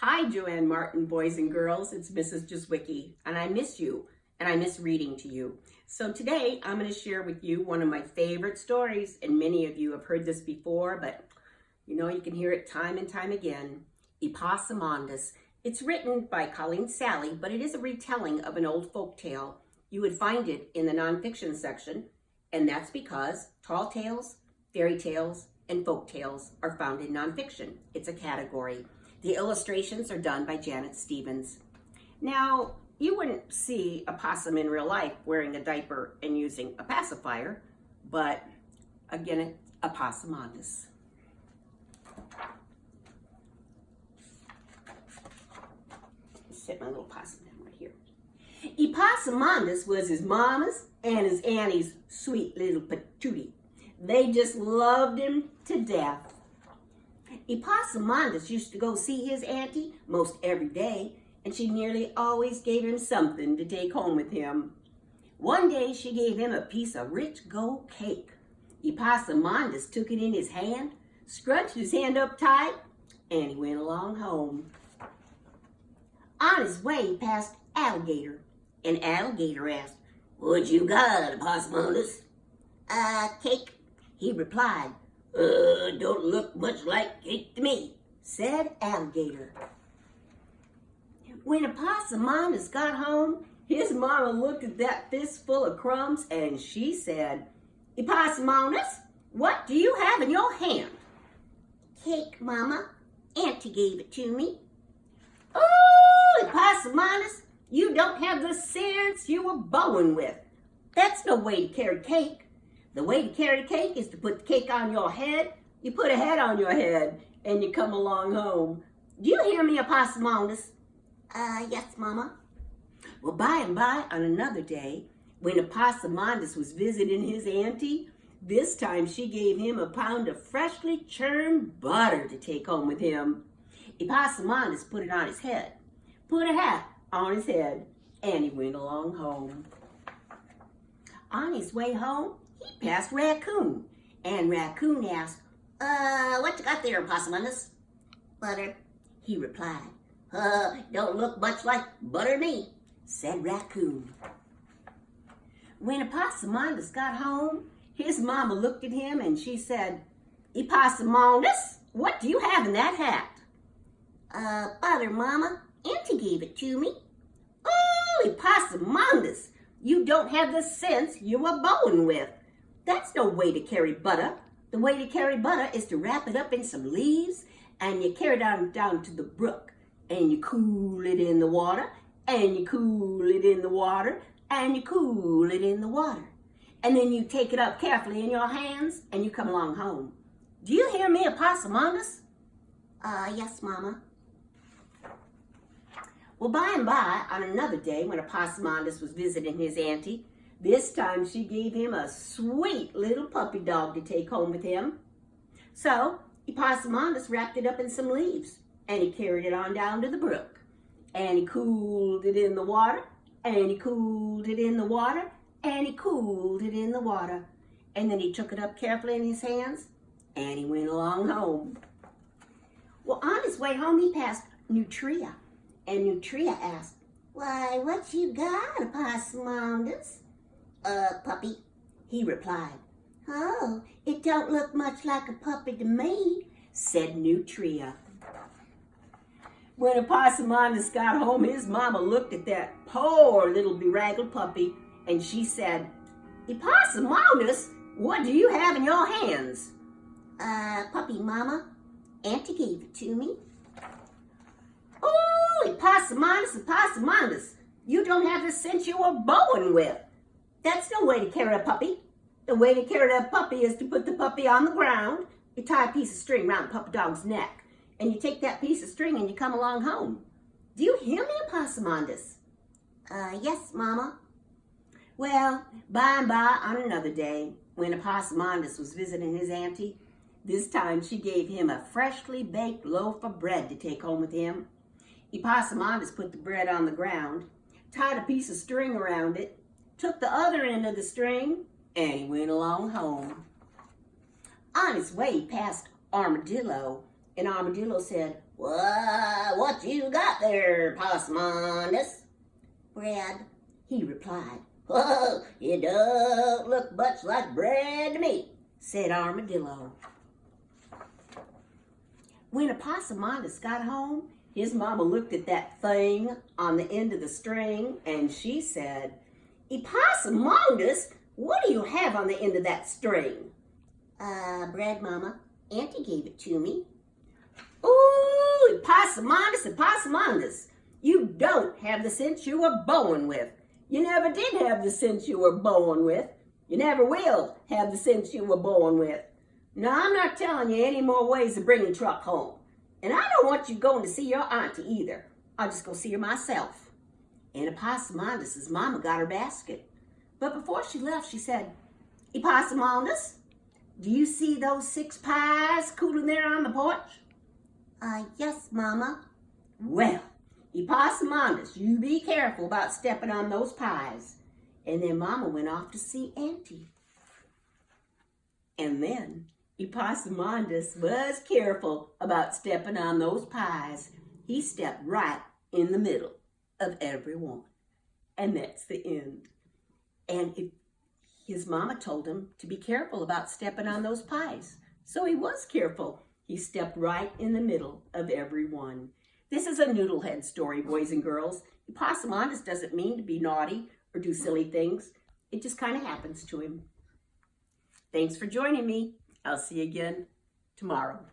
Hi, Joanne Martin, boys and girls. It's Mrs. Juzwicki, and I miss you, and I miss reading to you. So today, I'm going to share with you one of my favorite stories, and many of you have heard this before, but you can hear it time and time again. Epossumondas. It's written by Colleen Sally, but it is a retelling of an old folk tale. You would find it in the nonfiction section, and that's because tall tales, fairy tales, and folk tales are found in nonfiction. It's a category. The illustrations are done by Janet Stevens. Now, you wouldn't see a possum in real life wearing a diaper and using a pacifier, but again, Epossumondas. Set my little possum down right here. Epossumondas was his mama's and his auntie's sweet little patootie. They just loved him to death. Epossumondas used to go see his auntie most every day, and she nearly always gave him something to take home with him. One day she gave him a piece of rich gold cake. Epossumondas took it in his hand, scrunched his hand up tight, and he went along home. On his way he passed Alligator, and Alligator asked, "What you got, Epossumondas?" Cake," he replied. Don't look much like cake to me," said Alligator. When Epossumondas got home, his mama looked at that fistful of crumbs and she said, "Epossumondas, what do you have in your hand?" "Cake, Mama. Auntie gave it to me." "Oh, Epossumondas, you don't have the sense you were born with. That's no way to carry cake. The way to carry cake is to put the cake on your head. You put a hat on your head and you come along home. Do you hear me, Epossumondas?" Yes, Mama." Well, by and by, on another day, when Epossumondas was visiting his auntie, this time she gave him a pound of freshly churned butter to take home with him. Epossumondas put it on his head, put a hat on his head, and he went along home. On his way home, he passed Raccoon, and Raccoon asked, "What you got there, Epossumondas?" "Butter," he replied. Don't look much like butter to me," said Raccoon. When Epossumondas got home, his mama looked at him and she said, "Epossumondas, what do you have in that hat?" Butter, Mama. Auntie gave it to me." "Oh, Epossumondas, you don't have the sense you were born with. That's no way to carry butter. The way to carry butter is to wrap it up in some leaves and you carry it down to the brook and you cool it in the water and you cool it in the water and you cool it in the water. And then you take it up carefully in your hands and you come along home. Do you hear me, Epossumondas?" Yes, Mama." Well, by and by, on another day, when Epossumondas was visiting his auntie, this time she gave him a sweet little puppy dog to take home with him. So Epossumondas wrapped it up in some leaves, and he carried it on down to the brook, and he cooled it in the water, and he cooled it in the water, and he cooled it in the water, and then he took it up carefully in his hands, and he went along home. Well, on his way home, he passed Nutria, and Nutria asked, "Why, what you got, Epossumondas?" Puppy," he replied. "Oh, it don't look much like a puppy to me," said Nutria. When Epossumondas got home, his mama looked at that poor little beraggled puppy and she said, "Epossumondas, what do you have in your hands?" Puppy, Mama. Auntie gave it to me." "Oh, Epossumondas, you don't have the sense you were born with. That's no way to carry a puppy. The way to carry a puppy is to put the puppy on the ground. You tie a piece of string around the puppy dog's neck, and you take that piece of string and you come along home. Do you hear me, Epossumondas?" Yes, Mama." Well, by and by, on another day, when Epossumondas was visiting his auntie, this time she gave him a freshly baked loaf of bread to take home with him. Epossumondas put the bread on the ground, tied a piece of string around it, took the other end of the string, and he went along home. On his way, he passed Armadillo, And Armadillo said, what you got there, Epossumondas? Bread, he replied. Whoa, it don't look much like bread to me, said Armadillo. When Epossumondas got home, his mama looked at that thing on the end of the string and she said, Epossumondas, what do you have on the end of that string? Bread, Mama. Auntie gave it to me. Ooh, Epossumondas, you don't have the sense you were born with. You never did have the sense you were born with. You never will have the sense you were born with. Now, I'm not telling you any more ways of bringing truck home. And I don't want you going to see your auntie either. I'll just go see her myself. And Epossumondas' mama got her basket. But before she left, she said, Epossumondas, do you see those 6 pies cooling there on the porch? Yes, Mama. Well, Epossumondas, you be careful about stepping on those pies. And then Mama went off to see Auntie. And then Epossumondas was careful about stepping on those pies. He stepped right in the middle of every one. And that's the end. And his mama told him to be careful about stepping on those pies. So he was careful. He stepped right in the middle of every one. This is a noodlehead story, boys and girls. Epossumondas doesn't mean to be naughty or do silly things. It just kind of happens to him. Thanks for joining me. I'll see you again tomorrow.